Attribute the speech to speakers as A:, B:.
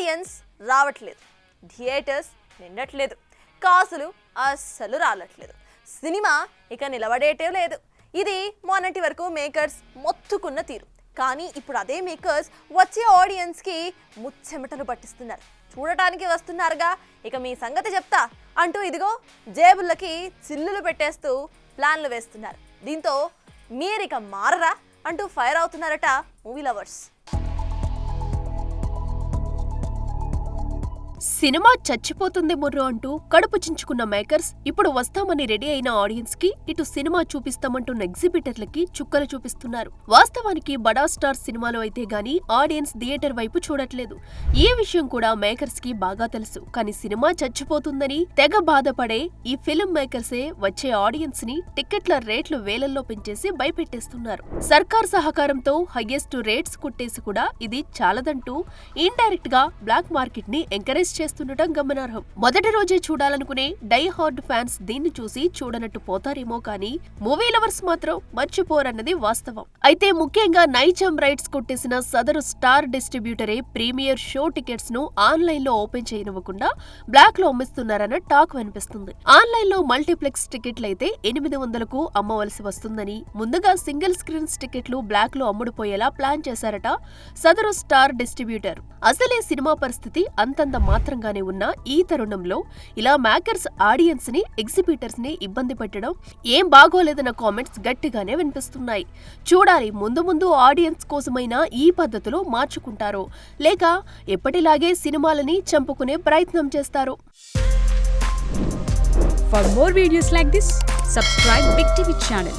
A: Audience రావట్లేదు, theatres నిండట్లేదు, కాసులు అస్సలు రాలట్లేదు, సినిమా ఇక నిలబడేటే లేదు. ఇది మొన్నటి వరకు మేకర్స్ మొత్తుకున్న తీరు. కానీ ఇప్పుడు అదే మేకర్స్ వచ్చే ఆడియన్స్కి ముచ్చెమటలు పట్టిస్తున్నారు. చూడటానికి వస్తున్నారుగా, ఇక మీ సంగతి చెప్తా అంటూ ఇదిగో జేబులకి చిల్లులు పెట్టేస్తూ ప్లాన్లు వేస్తున్నారు. దీంతో మీరిక మారరా అంటూ ఫైర్ అవుతున్నారట మూవీ లవర్స్.
B: సినిమా చచ్చిపోతుంది ముర్రో అంటూ కడుపు చించుకున్న మేకర్స్ ఇప్పుడు వస్తామని రెడీ అయిన ఆడియన్స్ కి ఇటు సినిమా చూపిస్తామంటున్న ఎగ్జిబిటర్లకి చుక్కలు చూపిస్తున్నారు. వాస్తవానికి బడా స్టార్ సినిమాలో అయితే గానీ ఆడియన్స్ థియేటర్ వైపు చూడట్లేదు. ఈ విషయం కూడా మేకర్స్ కి బాగా తెలుసు. కానీ సినిమా చచ్చిపోతుందని తెగ బాధపడే ఈ ఫిల్మ్ మేకర్సే వచ్చే ఆడియన్స్ ని టికెట్ల రేట్లు వేలల్లో పెంచేసి భయపెట్టేస్తున్నారు. సర్కార్ సహకారంతో హైయెస్ట్ రేట్స్ కుట్టేసి కూడా ఇది చాలదంటూ ఇండైరెక్ట్ గా బ్లాక్ మార్కెట్ ని ఎంకరేజ్ చేస్తుండటం గమనార్హం. మొదటి రోజే చూడాలనుకునే డై హార్డ్ ఫ్యాన్స్ దీన్ని చూసి చూడనట్టు పోతారేమో కానీ మూవీ లవర్స్ మాత్రం మర్చిపోరన్నది వాస్తవం. అయితే ముఖ్యంగా నైజాం రైట్స్ కొట్టేసిన సదరు స్టార్ డిస్ట్రిబ్యూటరే ప్రీమియర్ షో టికెట్స్ ను ఆన్లైన్ లో ఓపెన్ చేయనివ్వకుండా బ్లాక్ లో అమ్మిస్తున్నారన్న టాక్ వినిపిస్తుంది. ఆన్లైన్ లో మల్టీప్లెక్స్ టికెట్లయితే 800కు అమ్మవలసి వస్తుందని, ముందుగా సింగిల్ స్క్రీన్స్ టికెట్లు బ్లాక్ లో అమ్ముడుపోయేలా ప్లాన్ చేశారట సదరు స్టార్ డిస్ట్రిబ్యూటర్. అసలే సినిమా పరిస్థితి అంతంత మాత్రంగానే ఉన్న ఈ తరుణంలో ఇలా మేకర్స్ ఆడియన్స్ ని ఎగ్జిబిటర్స్ ని ఇబ్బంది పెట్టడం ఏం బాగోలేదన్న కామెంట్స్ గట్టిగానే వినిపిస్తున్నాయి. చూడాలి ముందు ముందు ఆడియన్స్ కోసమైనా ఈ పద్ధతిలో మార్చుకుంటారో లేక ఎప్పటిలాగే సినిమాలని చంపుకునే ప్రయత్నం చేస్తారో.
C: For more videos like this, subscribe Big TV channel.